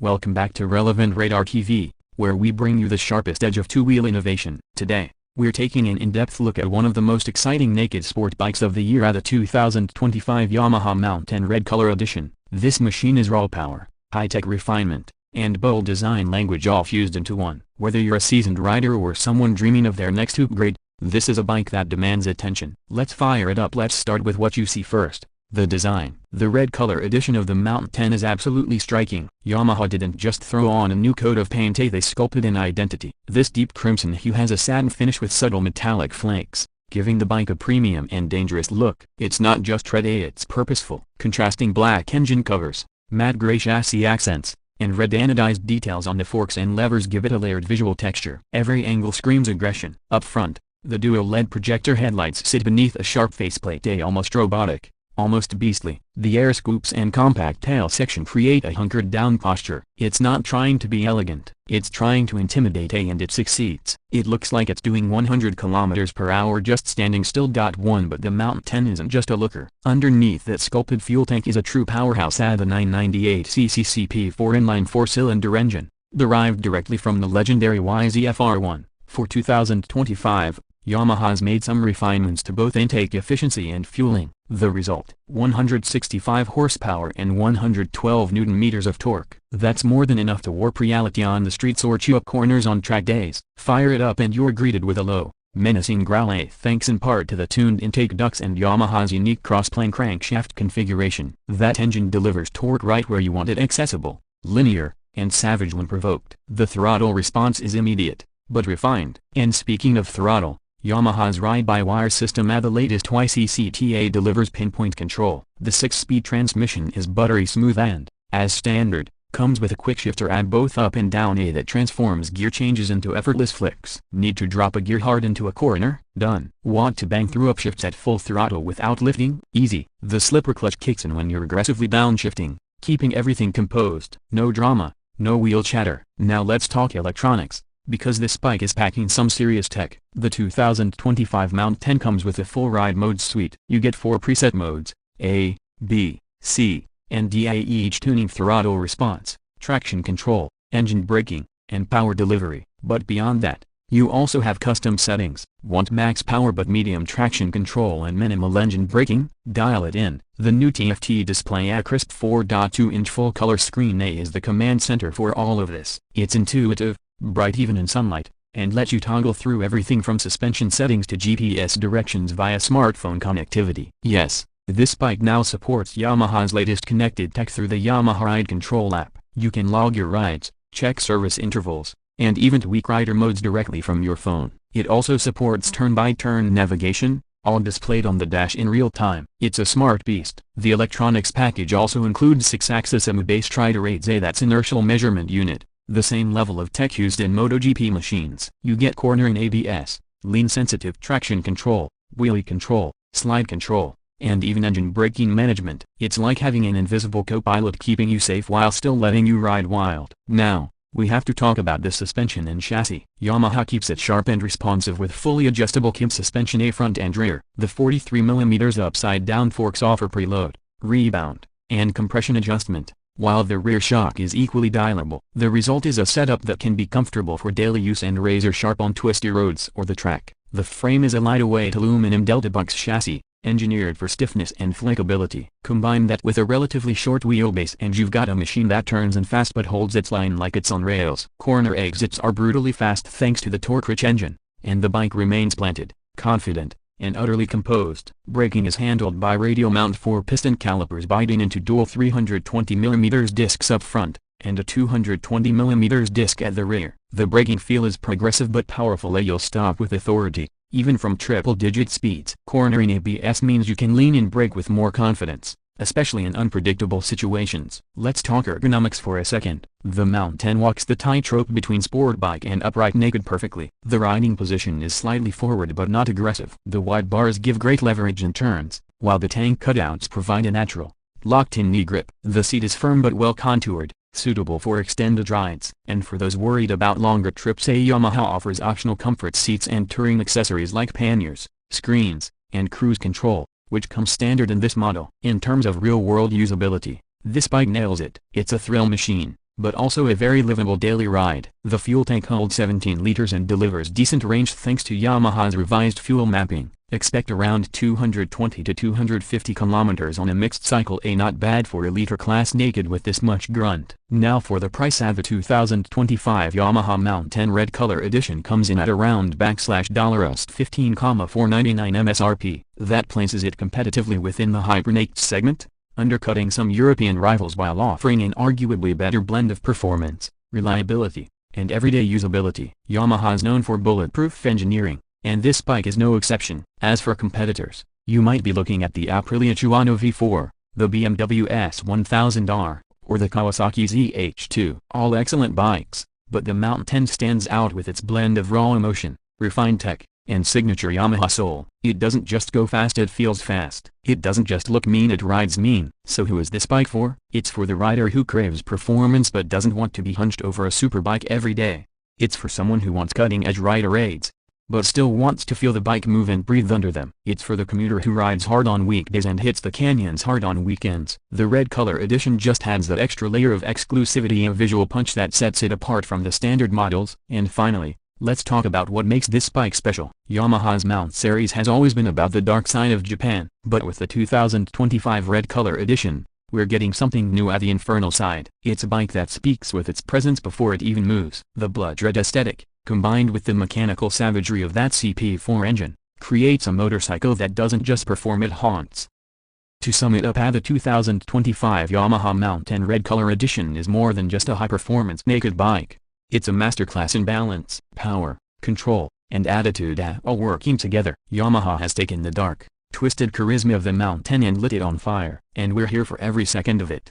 Welcome back to Rev Radar TV, where we bring you the sharpest edge of two-wheel innovation. Today, we're taking an in-depth look at one of the most exciting naked sport bikes of the year at the 2025 Yamaha MT-10 Red Edition. This machine is raw power, high-tech refinement, and bold design language all fused into one. Whether you're a seasoned rider or someone dreaming of their next upgrade, this is a bike that demands attention. Let's fire it up. Let's start with what you see first. The design. The red color edition of the MT-10 is absolutely striking. Yamaha didn't just throw on a new coat of paint, they sculpted an identity. This deep crimson hue has a satin finish with subtle metallic flakes, giving the bike a premium and dangerous look. It's not just trendy, it's purposeful. Contrasting black engine covers, matte gray chassis accents, and red anodized details on the forks and levers give it a layered visual texture. Every angle screams aggression. Up front, the dual LED projector headlights sit beneath a sharp faceplate, almost robotic, almost beastly. The air scoops and compact tail section create a hunkered-down posture. It's not trying to be elegant, it's trying to intimidate, and it succeeds. It looks like it's doing 100 km/h just standing still. But the MT-10 isn't just a looker. Underneath that sculpted fuel tank is a true powerhouse, the 998cc CP4 inline 4-cylinder engine, derived directly from the legendary YZF-R1. For 2025, Yamaha's made some refinements to both intake efficiency and fueling. The result: 165 horsepower and 112 Nm of torque. That's more than enough to warp reality on the streets or chew up corners on track days. Fire it up and you're greeted with a low, menacing growl, thanks in part to the tuned intake ducts and Yamaha's unique cross-plane crankshaft configuration. That engine delivers torque right where you want it: accessible, linear, and savage when provoked. The throttle response is immediate, but refined. And speaking of throttle, Yamaha's ride-by-wire system, the latest YCCTA, delivers pinpoint control. The 6-speed transmission is buttery smooth and, as standard, comes with a quickshifter both up and down that transforms gear changes into effortless flicks. Need to drop a gear hard into a corner? Done. Want to bang through upshifts at full throttle without lifting? Easy. The slipper clutch kicks in when you're aggressively downshifting, keeping everything composed. No drama, no wheel chatter. Now let's talk electronics, because this bike is packing some serious tech. The 2025 MT-10 comes with a full ride modes suite. You get 4 preset modes: A, B, C, and D, each tuning throttle response, traction control, engine braking, and power delivery. But beyond that, you also have custom settings. Want max power but medium traction control and minimal engine braking? Dial it in. The new TFT display, a crisp 4.2-inch full-color screen, is the command center for all of this. It's intuitive, bright even in sunlight, and lets you toggle through everything from suspension settings to GPS directions via smartphone connectivity. Yes, this bike now supports Yamaha's latest connected tech through the Yamaha Ride Control app. You can log your rides, check service intervals, and even tweak rider modes directly from your phone. It also supports turn-by-turn navigation, all displayed on the dash in real time. It's a smart beast. The electronics package also includes 6-axis IMU-based rider aids, that's inertial measurement unit, the same level of tech used in MotoGP machines. You get cornering ABS, lean-sensitive traction control, wheelie control, slide control, and even engine braking management. It's like having an invisible co-pilot keeping you safe while still letting you ride wild. Now, we have to talk about the suspension and chassis. Yamaha keeps it sharp and responsive with fully adjustable cab suspension, front and rear. The 43mm upside-down forks offer preload, rebound, and compression adjustment, while the rear shock is equally dialable. The result is a setup that can be comfortable for daily use and razor-sharp on twisty roads or the track. The frame is a lightweight aluminum Delta Box chassis, engineered for stiffness and flakeability. Combine that with a relatively short wheelbase and you've got a machine that turns in fast but holds its line like it's on rails. Corner exits are brutally fast thanks to the torque-rich engine, and the bike remains planted, confident, and utterly composed. Braking is handled by radial mount 4-piston calipers biting into dual 320mm discs up front, and a 220mm disc at the rear. The braking feel is progressive but powerful, you'll stop with authority, even from triple-digit speeds. Cornering ABS means you can lean and brake with more confidence, especially in unpredictable situations. Let's talk ergonomics for a second. The MT-10 walks the tightrope between sport bike and upright naked perfectly. The riding position is slightly forward but not aggressive. The wide bars give great leverage in turns, while the tank cutouts provide a natural, locked-in knee grip. The seat is firm but well contoured, suitable for extended rides. And for those worried about longer trips, Yamaha offers optional comfort seats and touring accessories like panniers, screens, and cruise control, which comes standard in this model. In terms of real-world usability, this bike nails it. It's a thrill machine, but also a very livable daily ride. The fuel tank holds 17 liters and delivers decent range thanks to Yamaha's revised fuel mapping. Expect around 220 to 250 kilometers on a mixed cycle. Not bad for a liter class naked with this much grunt. Now for the price. The 2025 Yamaha MT-10 Red Color Edition comes in at around $15,499 MSRP. That places it competitively within the hyper-naked segment, undercutting some European rivals while offering an arguably better blend of performance, reliability, and everyday usability. Yamaha is known for bulletproof engineering, and this bike is no exception. As for competitors, you might be looking at the Aprilia Tuono V4, the BMW S1000R, or the Kawasaki ZH2. All excellent bikes, but the MT-10 stands out with its blend of raw emotion, refined tech, and signature Yamaha soul. It doesn't just go fast, it feels fast. It doesn't just look mean, it rides mean. So who is this bike for? It's for the rider who craves performance but doesn't want to be hunched over a superbike every day. It's for someone who wants cutting-edge rider aids, but still wants to feel the bike move and breathe under them. It's for the commuter who rides hard on weekdays and hits the canyons hard on weekends. The Red Color Edition just adds that extra layer of exclusivity and visual punch that sets it apart from the standard models. And finally, let's talk about what makes this bike special. Yamaha's Mount series has always been about the dark side of Japan, but with the 2025 Red Color Edition, we're getting something new at the infernal side. It's a bike that speaks with its presence before it even moves. The blood red aesthetic, combined with the mechanical savagery of that CP4 engine, creates a motorcycle that doesn't just perform, it haunts. To sum it up, the 2025 Yamaha MT-10 Red Color Edition is more than just a high-performance naked bike. It's a masterclass in balance, power, control, and attitude, all working together. Yamaha has taken the dark, twisted charisma of the MT-10 and lit it on fire, and we're here for every second of it.